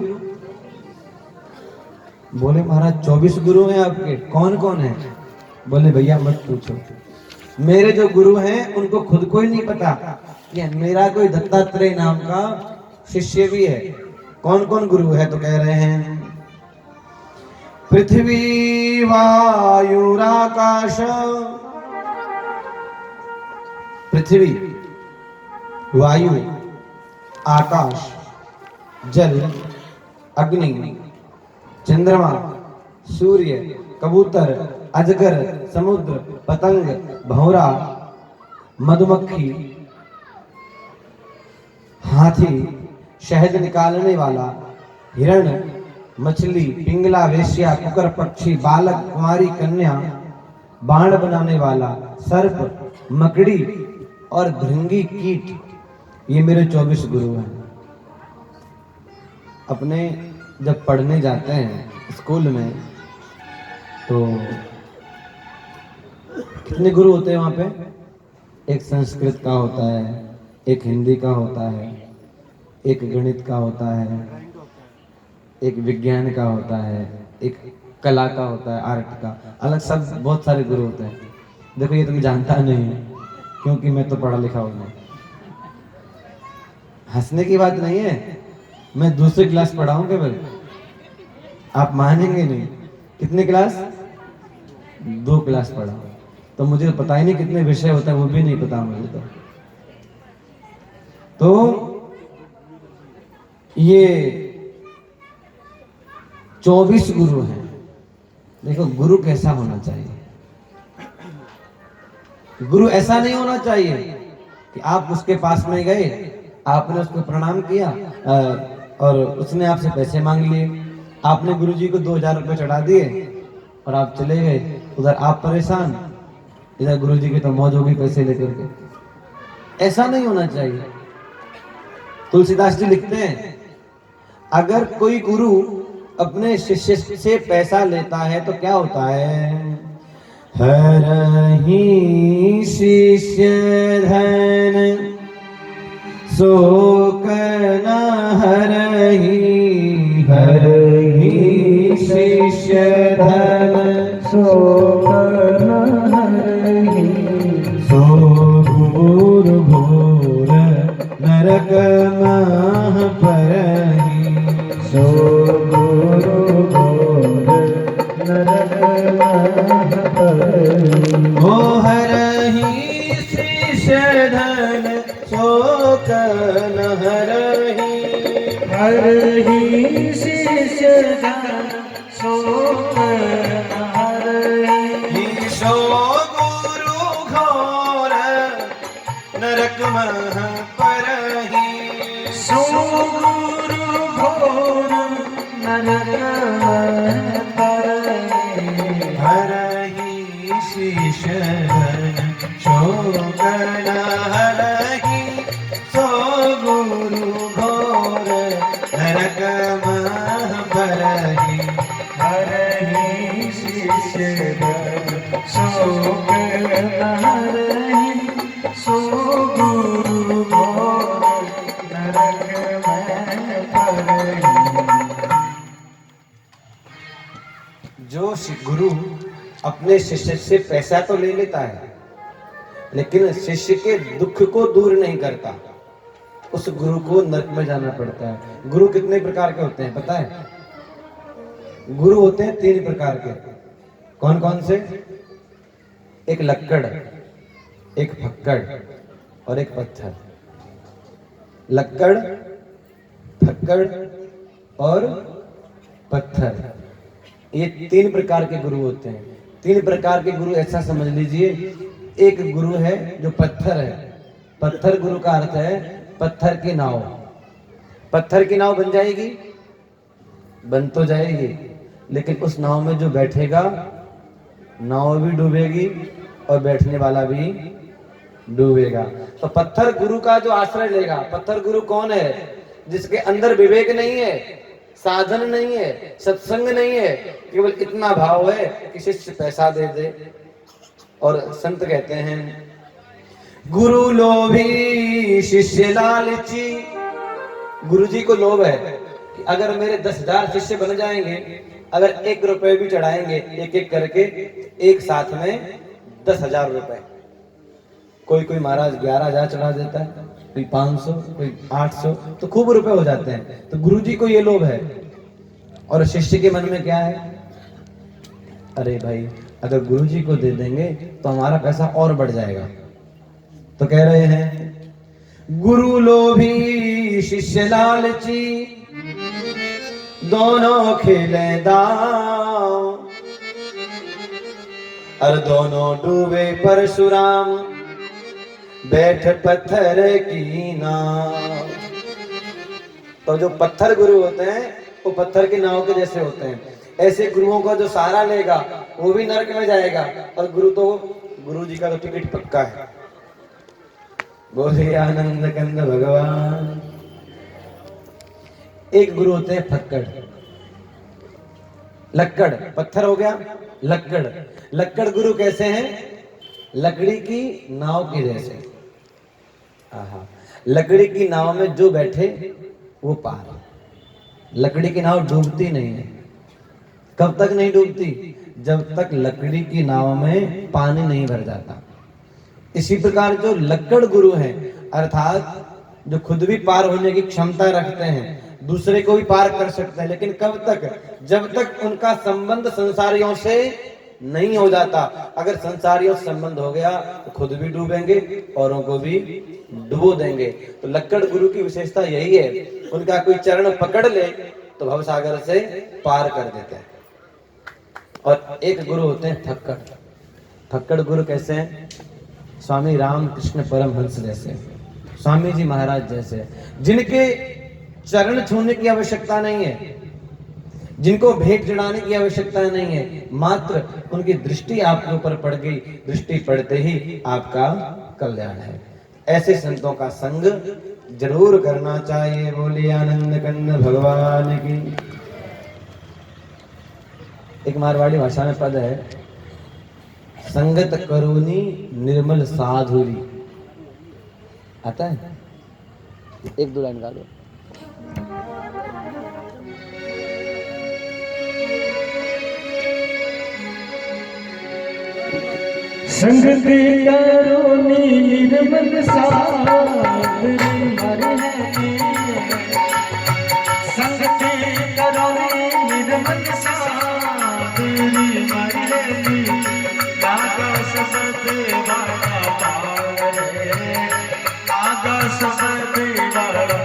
बोले महाराज 24 गुरु हैं आपके, कौन कौन है? बोले भैया मत पूछो, मेरे जो गुरु हैं उनको खुद को ही नहीं पता कि मेरा कोई दत्तात्रेय नाम का शिष्य भी है। कौन कौन गुरु है? तो कह रहे हैं, पृथ्वी वायुराकाश। पृथ्वी, वायु, आकाश, जल, अग्नि, चंद्रमा, सूर्य, कबूतर, अजगर, समुद्र, पतंग, भौरा, मधुमक्खी, हाथी, शहद निकालने वाला, हिरण, मछली, पिंगला, वेश्या, कुकर, पक्षी, बालक, कुमारी, कन्या, बाण बनाने वाला, सर्प, मकड़ी और भृंगी कीट, ये मेरे 24 गुरु हैं। अपने जब पढ़ने जाते हैं स्कूल में तो कितने गुरु होते हैं वहां पे? एक संस्कृत का होता है, एक हिंदी का होता है, एक गणित का होता है, एक विज्ञान का होता है, एक कला का होता है, आर्ट का, अलग सब बहुत सारे गुरु होते हैं। देखो ये तुम जानता नहीं है, क्योंकि मैं तो पढ़ा लिखा हूं। हंसने की बात नहीं है, मैं दूसरी क्लास पढ़ाऊं केवल, आप मानेंगे नहीं। कितने क्लास? 2 क्लास पढ़ा, तो मुझे पता ही नहीं कितने विषय होते हैं, वो भी नहीं पता मुझे। तो ये 24 गुरु हैं। देखो गुरु कैसा होना चाहिए? गुरु ऐसा नहीं होना चाहिए कि आप उसके पास में गए, आपने उसको प्रणाम किया और उसने आपसे पैसे मांग लिए, आपने गुरुजी को 2000 रुपए चढ़ा दिए और आप चले गए। उधर आप परेशान, इधर गुरुजी की तो मौज होगी पैसे लेकर के। ऐसा नहीं होना चाहिए। तुलसीदास जी लिखते हैं, अगर कोई गुरु अपने शिष्य से पैसा लेता है तो क्या होता है? हरहि शिष्य धन शोक न हरहि, हरहि शिष्य धन शोक न हरहि सो घोर घोर नरक माह परहि सो गुरु घोर नरक मह परहि हो हरहि श्रीशधन शोक न हरहि हरहि शिष्य धन शोक न हरहि सो गुरु घोर नरक मह परहि सो गुरु घोर नरक मह परहि हरहि शीश धन शोक न हरहि सो गुरु घोर नरक मह परहि हरहि शिष्य धन शोक न हरहि सो गुरु घोर नरक मह परहि जो गुरु अपने शिष्य से पैसा तो ले लेता है लेकिन शिष्य के दुख को दूर नहीं करता, उस गुरु को नरक में जाना पड़ता है। गुरु कितने प्रकार के होते हैं पता है? गुरु होते हैं 3 प्रकार के। कौन कौन से? एक लक्कड़, एक फक्कड़ और एक पत्थर। लक्कड़, फक्कड़ और पत्थर, ये 3 प्रकार के गुरु होते हैं। 3 प्रकार के गुरु ऐसा समझ लीजिए, एक गुरु है जो पत्थर है। पत्थर गुरु का अर्थ है पत्थर की नाव। पत्थर की नाव बन जाएगी, बन तो जाएगी, लेकिन उस नाव में जो बैठेगा नाव भी डूबेगी और बैठने वाला भी डूबेगा। तो पत्थर गुरु का जो आश्रय लेगा, पत्थर गुरु कौन है? जिसके अंदर विवेक नहीं है, साधन नहीं है, सत्संग नहीं है, केवल इतना भाव है कि शिष्य पैसा दे दे। और संत कहते हैं गुरु लोभी शिष्य लालची। गुरु जी को लोभ है कि अगर मेरे 10,000 शिष्य बन जाएंगे, अगर 1 रुपए भी चढ़ाएंगे एक एक करके, एक साथ में 10,000 रुपए। कोई महाराज 11,000 चढ़ा देता है, कोई 500, कोई 800, तो खूब रुपए हो जाते हैं। तो गुरु जी को ये लोभ है। और शिष्य के मन में क्या है? अरे भाई अगर गुरु जी को दे देंगे तो हमारा पैसा और बढ़ जाएगा। तो कह रहे हैं गुरु लोभी शिष्य लालची, दोनों खेले दांव, और दोनों डूबे परशुराम, बैठ पत्थर की नाव। तो जो पत्थर गुरु होते हैं वो पत्थर की नाव के जैसे होते हैं। ऐसे गुरुओं का जो सहारा लेगा वो भी नरक में जाएगा, और गुरु जी का तो टिकट पक्का है। बोले आनंद कंद भगवान। एक गुरु होते हैं फक्कड़, लक्कड़, पत्थर हो गया लक्कड़। लक्कड़ गुरु कैसे हैं? लकड़ी की नाव के जैसे। आहा, लकड़ी की नाव में जो बैठे वो पार। लकड़ी की नाव डूबती नहीं है। कब तक नहीं डूबती? जब तक लकड़ी की नाव में पानी नहीं भर जाता। इसी प्रकार जो लक्कड़ गुरु हैं, अर्थात जो खुद भी पार होने की क्षमता रखते हैं, दूसरे को भी पार कर सकते हैं, लेकिन कब तक? जब तक उनका संबंध संसारियों से नहीं हो जाता। अगर संसारियों से संबंध हो गया तो खुद भी डूबेंगे, औरों को भी डुबो देंगे। तो लक्कड़ गुरु की विशेषता यही है, उनका कोई चरण पकड़ ले तो भवसागर से पार कर देते हैं। और एक गुरु होते हैं फक्कड़। फक्कड़ गुरु कैसे हैं? स्वामी रामकृष्ण परमहंस जैसे, स्वामी जी महाराज जैसे, जिनके चरण छूने की आवश्यकता नहीं है, जिनको भेंट चढ़ाने की आवश्यकता नहीं है, मात्र उनकी दृष्टि आपके ऊपर पड़ गई, दृष्टि पड़ते ही आपका कल्याण है। ऐसे संतों का संग जरूर करना चाहिए। बोलिए आनंद कंद भगवान की। एक मारवाड़ी भाषा में पद है, संगत करोनी निर्मल साधुरी। आता है? 1-2 लाइन गा दो। संगति करो निर्मल सागरी संगति करो निर्मल सागरी मरेली लागा सबद वाला पार रे लागा सबद वाला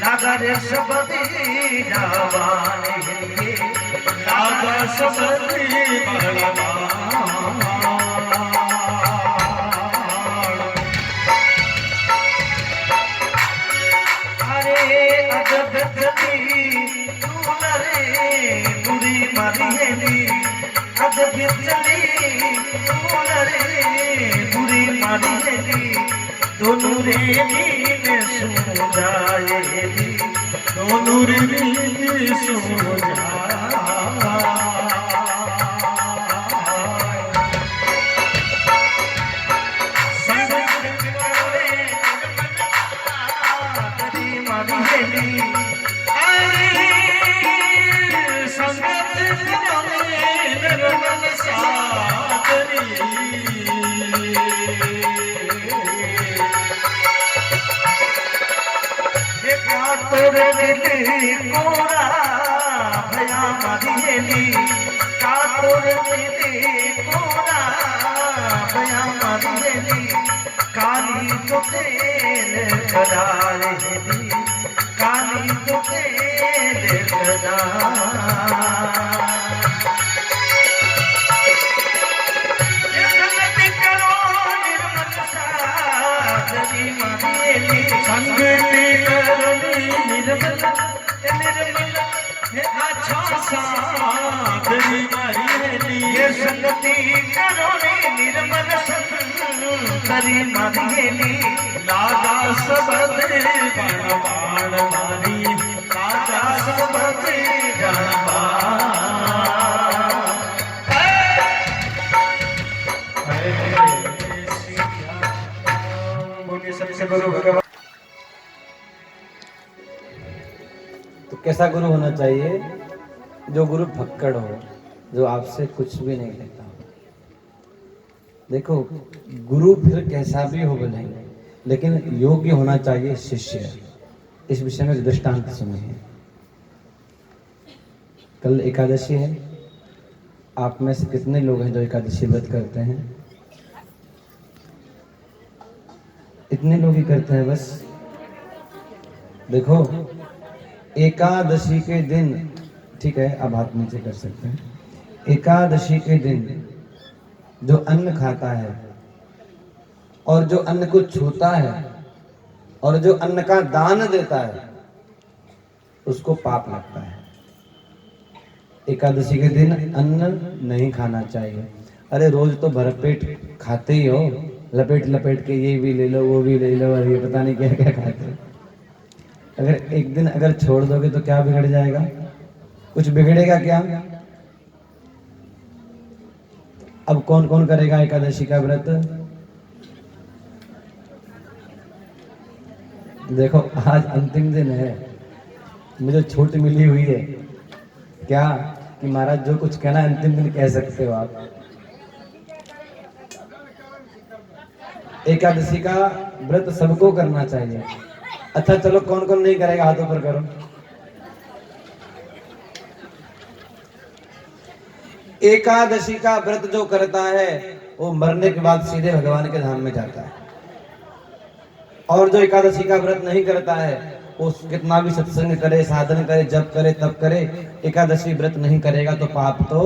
नागर सबदी जवान नागर सबदी बलवान अरे अजब चली तू रे बुरी मारी अजब चली तू रे बुरी मारी दोनों रे नींद सो जाएगी दोनों रे नींद सो जाए संगत करे तेरी मारी अरे संगत करे निर्मल सागरी तोरे दिल कोरा भया मारियली का तोरे दिल कोरा भया मारियली काली तो तेल कदारेली काली तो तेल कदार संगति करो निर्मल निर्मल अच्छा सागरी मरेली ये संगति करो निर्मल संगरी मरेली लागा सबद बाण मारी लागा सबद सबसे गुरु भगवान। तो कैसा गुरु होना चाहिए? जो गुरु भक्कड़ हो, जो आपसे कुछ भी नहीं लेता हो। देखो, गुरु फिर कैसा भी हो नहीं, लेकिन योग्य होना चाहिए शिष्य। इस विषय में दृष्टांत सुनिए। कल एकादशी है। आप में से कितने लोग हैं जो एकादशी व्रत करते हैं? इतने लोग ही करते हैं बस। देखो, एकादशी के दिन, ठीक है, अब हाथ नीचे कर सकते हैं। एकादशी के दिन जो अन्न खाता है और जो अन्न को छूता है और जो अन्न का दान देता है, उसको पाप लगता है। एकादशी के दिन अन्न नहीं खाना चाहिए। अरे रोज तो भरपेट खाते ही हो, लपेट लपेट के ये भी ले लो, वो भी ले लो, और ये पता नहीं क्या क्या खाते हो। अगर एक दिन अगर छोड़ दोगे तो क्या बिगड़ जाएगा? कुछ बिगड़ेगा क्या? अब कौन कौन करेगा एकादशी का व्रत? देखो, आज अंतिम दिन है, मुझे छूट मिली हुई है क्या कि महाराज जो कुछ कहना अंतिम दिन कह सकते हो आप। एकादशी का व्रत सबको करना चाहिए। अच्छा चलो, कौन कौन नहीं करेगा हाथों पर करो। एकादशी का व्रत जो करता है वो मरने के बाद सीधे भगवान के धाम में जाता है। और जो एकादशी का व्रत नहीं करता है वो कितना भी सत्संग करे, साधन करे, जप करे, तप करे, एकादशी व्रत नहीं करेगा तो पाप तो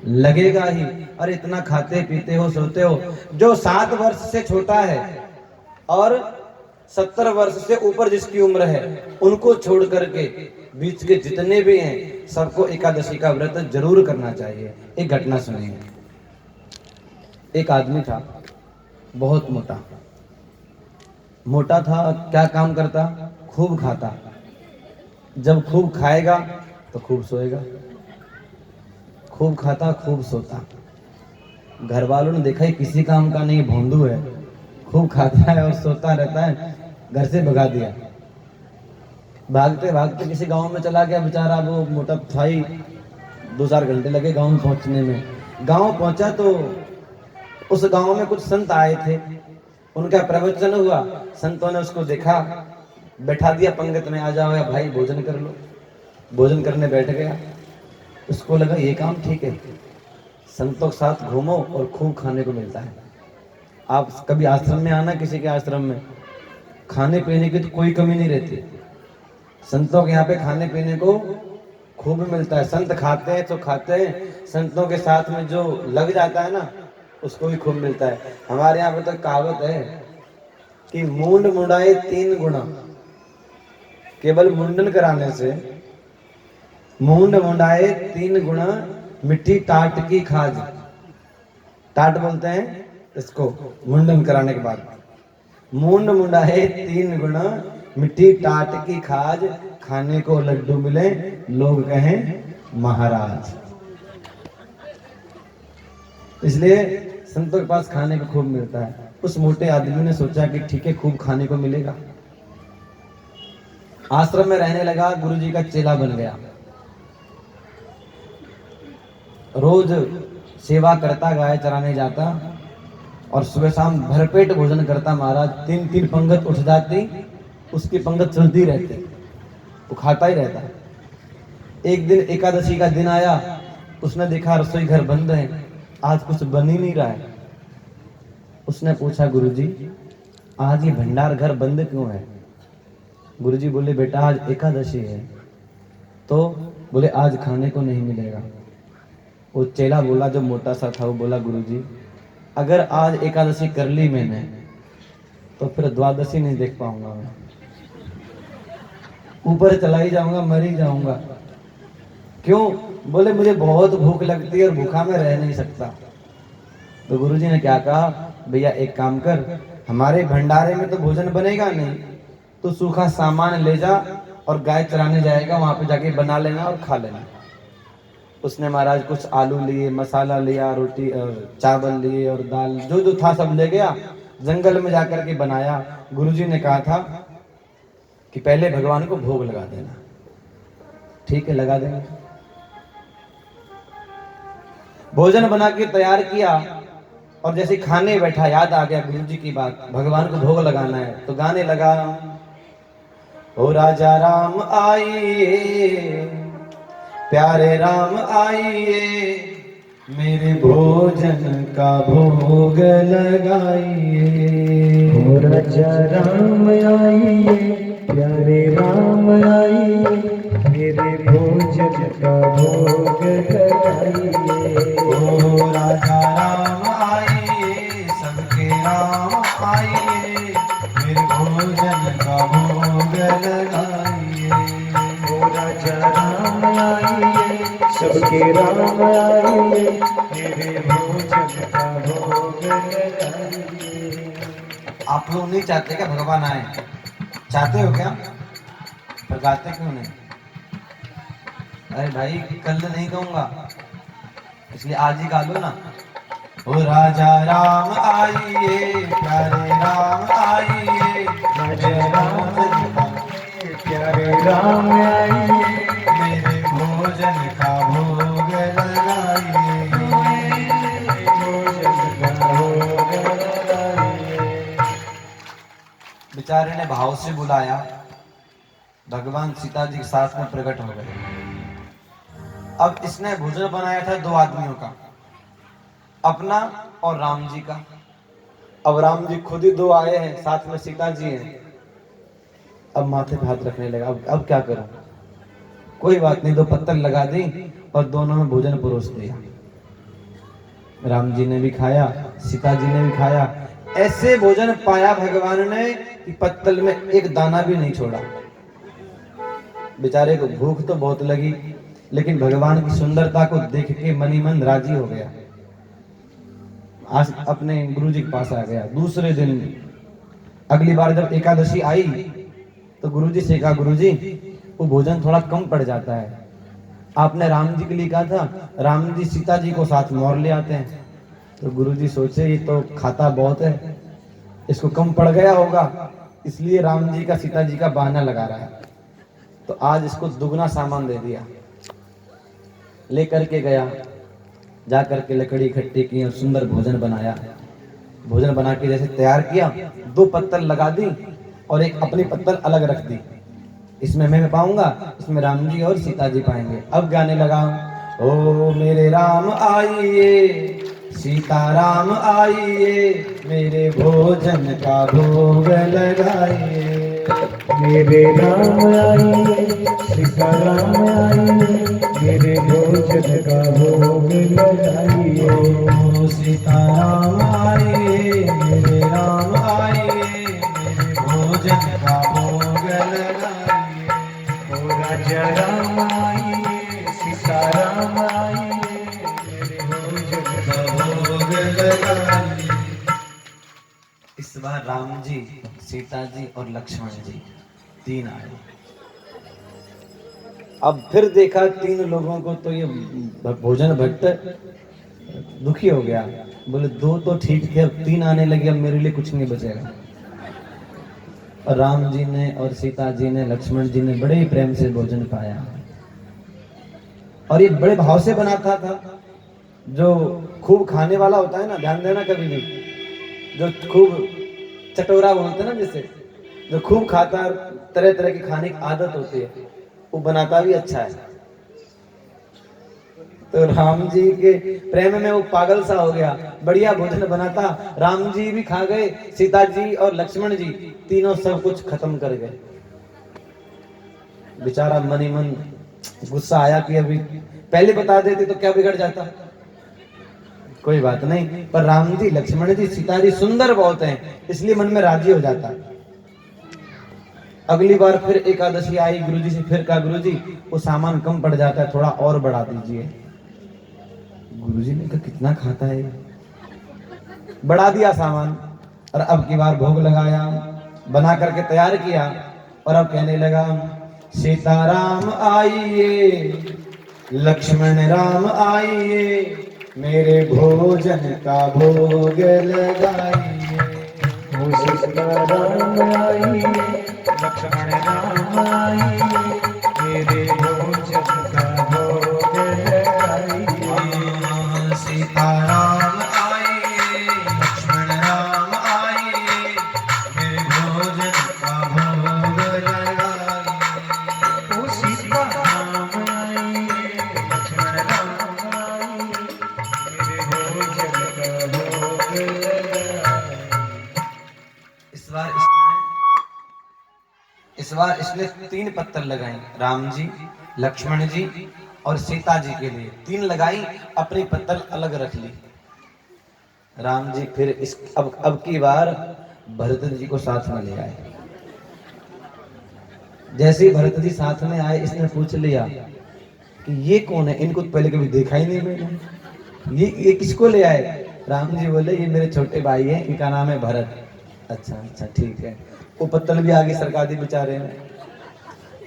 लगेगा ही। और इतना खाते पीते हो, सोते हो। जो 7 वर्ष से छोटा है और 70 वर्ष से ऊपर जिसकी उम्र है, उनको छोड़ करके बीच के जितने भी हैं सबको एकादशी का व्रत जरूर करना चाहिए। एक घटना सुनिए। एक आदमी था, बहुत मोटा, मोटा था, क्या काम करता? खूब खाता। जब खूब खाएगा तो खूब सोएगा, खूब खाता खूब सोता। घर वालों ने देखा ही किसी काम का नहीं, भोंदू है, खूब खाता है और सोता रहता है, घर से भगा दिया। भागते भागते किसी गांव में चला गया बेचारा, वो मोटा था ही। 2-4 घंटे लगे गांव में पहुंचने में। गांव पहुंचा तो उस गांव में कुछ संत आए थे, उनका प्रवचन हुआ। संतों ने उसको देखा, बैठा दिया पंगत में, आ जाओ या भाई भोजन कर लो। भोजन करने बैठ गया। उसको लगा ये काम ठीक है, संतों के साथ घूमो और खूब खाने को मिलता है। आप कभी आश्रम में आना, किसी के आश्रम में खाने पीने की तो कोई कमी नहीं रहती। संतों के यहाँ पे खाने पीने को खूब मिलता है। संत खाते हैं तो खाते हैं, संतों के साथ में जो लग जाता है ना, उसको भी खूब मिलता है। हमारे यहाँ पे तो कहावत है कि मूंड मुंडाए 3 गुना। केवल मुंडन कराने से मूंड मुंडाए 3 गुना, मिट्टी टाट की खाज। टाट बोलते हैं इसको मुंडन कराने के बाद। मूंड मुंडाए 3 गुना, मिट्टी टाट की खाज, खाने को लड्डू मिले लोग कहें महाराज। इसलिए संतों के पास खाने को खूब मिलता है। उस मोटे आदमी ने सोचा कि ठीक है, खूब खाने को मिलेगा। आश्रम में रहने लगा, गुरुजी का चेला बन गया। रोज सेवा करता, गाय चराने जाता और सुबह शाम भरपेट भोजन करता। महाराज 3-3 पंगत उठ जाती, उसकी पंगत चलती रहती, वो खाता ही रहता। एक दिन एकादशी का दिन आया, उसने देखा रसोई घर बंद है, आज कुछ बन ही नहीं रहा है। उसने पूछा, गुरुजी आज ये भंडार घर बंद क्यों है? गुरुजी बोले, बेटा आज एकादशी है। तो बोले आज खाने को नहीं मिलेगा। वो चेला बोला, जो मोटा सा था, वो बोला, गुरुजी अगर आज एकादशी कर ली मैंने तो फिर द्वादशी नहीं देख पाऊंगा, मैं ऊपर चला ही जाऊंगा, मर ही जाऊंगा। क्यों? बोले मुझे बहुत भूख लगती है और भूखा मैं रह नहीं सकता। तो गुरुजी ने क्या कहा, भैया एक काम कर, हमारे भंडारे में तो भोजन बनेगा नहीं, तो सूखा सामान ले जा और गाय चराने जाएगा, वहां पे जाके बना लेना और खा लेना। उसने महाराज कुछ आलू लिए, मसाला लिया, रोटी और चावल लिए और दाल जो जो था सब ले गया, जंगल में जाकर के बनाया। गुरुजी ने कहा था कि पहले भगवान को भोग लगा देना। ठीक है, लगा देंगे। भोजन बना के तैयार किया और जैसे खाने बैठा, याद आ गया गुरुजी की बात, भगवान को भोग लगाना है। तो गाने लगा, ओ राजा राम आइए, प्यारे राम आइए, मेरे भोजन का भोग लगाइए। ओ राजा राम आइए, प्यारे राम आइए, मेरे भोजन का भोग लगाइए। ओ राजा राम आइए, सबके राम आइए, मेरे भोजन का भोग लगाइए। ओ राजा राम आइए, सबके राम आइए, मेरे भोजन का भोग लगाइए। आप लोग नहीं चाहते क्या भगवान आए? चाहते हो क्या? पर गाते क्यों नहीं? अरे भाई कल नहीं कहूंगा, इसलिए आज ही गा लो ना। ओ राजा राम आइए, प्यारे राम आइए, राजा राम आइए, प्यारे राम आइए, मेरे भोजन का भोग लगाइए। भोजन का भोग लगाइए। बेचारे ने भाव से बुलाया, भगवान सीता जी के साथ में प्रकट हो गए। अब इसने भोजन बनाया था 2 आदमियों का, अपना और राम जी का। अब राम जी खुद ही 2 आए हैं, साथ में सीता जी हैं। अब माथे पे हाथ रखने लगा, अब क्या करूं? कोई बात नहीं, 2 पत्थर लगा दी और दोनों में भोजन परोस दिया। राम जी ने भी खाया, सीता जी ने भी खाया। ऐसे भोजन पाया भगवान ने कि पत्तल में एक दाना भी नहीं छोड़ा। बेचारे को भूख तो बहुत लगी, लेकिन भगवान की सुंदरता को देख के मन ही मन राजी हो गया। आज अपने गुरुजी के पास आ गया। दूसरे दिन अगली बार जब एकादशी आई तो गुरुजी से कहा, गुरुजी वो भोजन थोड़ा कम पड़ जाता है, आपने राम जी के लिए कहा था राम जी सीता जी को साथ में और ले आते हैं। तो गुरुजी सोचे ये तो खाता बहुत है, इसको कम पड़ गया होगा, इसलिए राम जी का सीता जी का बहाना लगा रहा है। तो आज इसको दुगना सामान दे दिया, लेकर के गया, जा करके लकड़ी इकट्ठी की और सुंदर भोजन बनाया। भोजन बना के जैसे तैयार किया, 2 पत्तल लगा दी और एक अपनी पत्तल अलग रख दी। इसमें मैं पाऊंगा, इसमें राम जी और सीता जी पाएंगे। अब गाने लगा, ओ मेरे राम आइए, सीता राम आइए, मेरे भोजन का भोग लगाइए। मेरे राम आइए, सीता राम आइए, मेरे भोजन का भोग लगाइए। ओ सीता राम आइए, मेरे राम आइए, मेरे भोजन का भोग लगाइए। ओ राजा राम आइए, सीता राम आइए, मेरे भोजन का भोग लगाइए। इस बार राम जी, सीता जी और लक्ष्मण जी 3 आए। अब फिर देखा 3 लोगों को, तो ये भोजन भट्ट दुखी हो गया, बोले 2 तो ठीक थे, अब 3 आने लगे, अब मेरे लिए कुछ नहीं बचेगा। और राम जी ने और सीता जी ने, लक्ष्मण जी ने बड़े ही प्रेम से भोजन पाया और ये बड़े भाव से बनाता था। जो खूब खाने वाला होता है ना, ध्यान देना कभी भी, जो खूब चटोरा बोलते हैं ना, जैसे जो खूब खाता है, तरह तरह की खाने की आदत होती है, वो बनाता भी अच्छा है। तो राम जी के प्रेम में वो पागल सा हो गया, बढ़िया भोजन बनाता, राम जी भी खा गए, सीता जी और लक्ष्मण जी तीनों सब कुछ खत्म कर गए। बेचारा मन ही मन गुस्सा आया कि अभी पहले बता देते तो क्या बिगड़ जाता। कोई बात नहीं, पर राम जी, लक्ष्मण जी, सीता जी सुंदर बहुत हैं, इसलिए मन में राजी हो जाता। अगली बार फिर एकादशी आई, गुरुजी से फिर कहा, गुरुजी वो सामान कम पड़ जाता है, थोड़ा और बढ़ा दीजिए। गुरुजी ने कहा, कितना खाता है? बढ़ा दिया सामान, और अब की बार भोग लगाया, बना करके तैयार किया, और अब कहने लगा, सीता राम आइए, लक्ष्मण राम आइए, मेरे भोजन का भोग लगाइए। ओ सीता राम आइए, लक्ष्मण राम आइए, मेरे भोजन का भोग लगाइए। सीता राम आइए, लक्ष्मण राम आइए, मेरे भोजन का भोग लगाइए। ओ सीता राम आइए, लक्ष्मण राम आइए, मेरे भोजन का भोग लगाइए। इस बार इसने 3 पत्तल लगाई, राम जी, लक्ष्मण जी और सीता जी के लिए 3 लगाई, अपनी पत्तल अलग रख ली। राम जी फिर इस अब की बार भरत जी को साथ में ले आए। जैसे ही भरत जी साथ में आए, इसने पूछ लिया कि ये कौन है, इनको तो पहले कभी देखा ही नहीं मैंने, ये किसको ले आए? राम जी बोले, ये मेरे छोटे भाई हैं, इनका नाम है भरत। अच्छा अच्छा ठीक है। वो पत्तल भी आगे सरका दी बेचारे ने।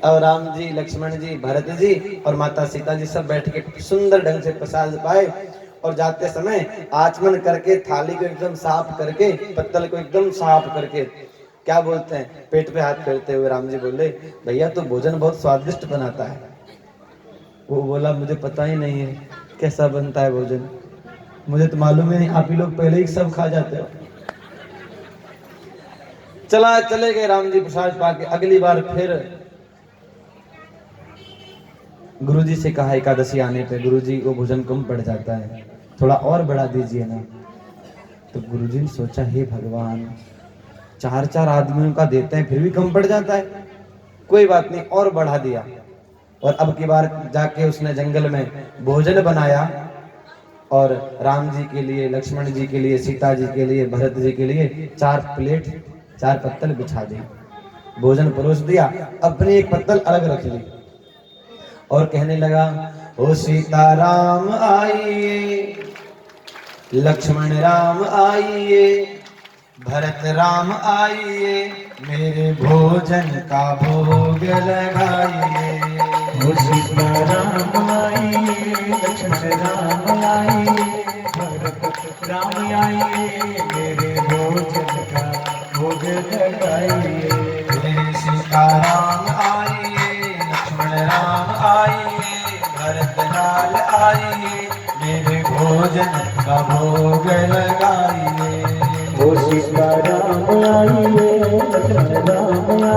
अब राम जी, लक्ष्मण जी, भरत जी और माता सीता जी सब बैठ के सुंदर ढंग से प्रसाद पाए, और जाते समय आचमन करके, थाली को एकदम साफ करके, पत्तल को एकदम साफ करके, क्या बोलते हैं, पेट पे हाथ फेरते हुए राम जी बोले, भैया तो भोजन बहुत स्वादिष्ट बनाता है। वो बोला, मुझे पता ही नहीं है कैसा बनता है भोजन, मुझे तो मालूम ही नहीं, आप ही लोग पहले ही सब खा जाते हो। चले गए राम जी प्रसाद पाके। अगली बार फिर गुरुजी से कहा, एकादशी आने पे, गुरुजी वो भोजन कम पड़ जाता है, थोड़ा और बढ़ा दीजिए ना। तो गुरुजी ने सोचा, हे भगवान, 4-4 आदमियों का देते हैं फिर भी कम पड़ जाता है, कोई बात नहीं, और बढ़ा दिया। और अब की बार जाके उसने जंगल में भोजन बनाया, और राम जी के लिए, लक्ष्मण जी के लिए, सीता जी के लिए, भरत जी के लिए 4 प्लेट, 4 पत्तल बिछा दी, भोजन परोस दिया, अपनी एक पत्तल अलग रख ली, और कहने लगा, ओ सीता राम आइए, लक्ष्मण राम आइए, भरत राम आइए मेरे भोजन का भोग लगाइए। ओ सीताराम आइए, लक्ष्मण राम आइए, भरत राम आइए, मेरे भोजन का भोग लगाइए। मेरे सीताराम आइए, लक्ष्मण राम आइए, भरत लाल आइए, मेरे भोजन का भोग लगाइए। ओ सीताराम आइए, लक्ष्मण राम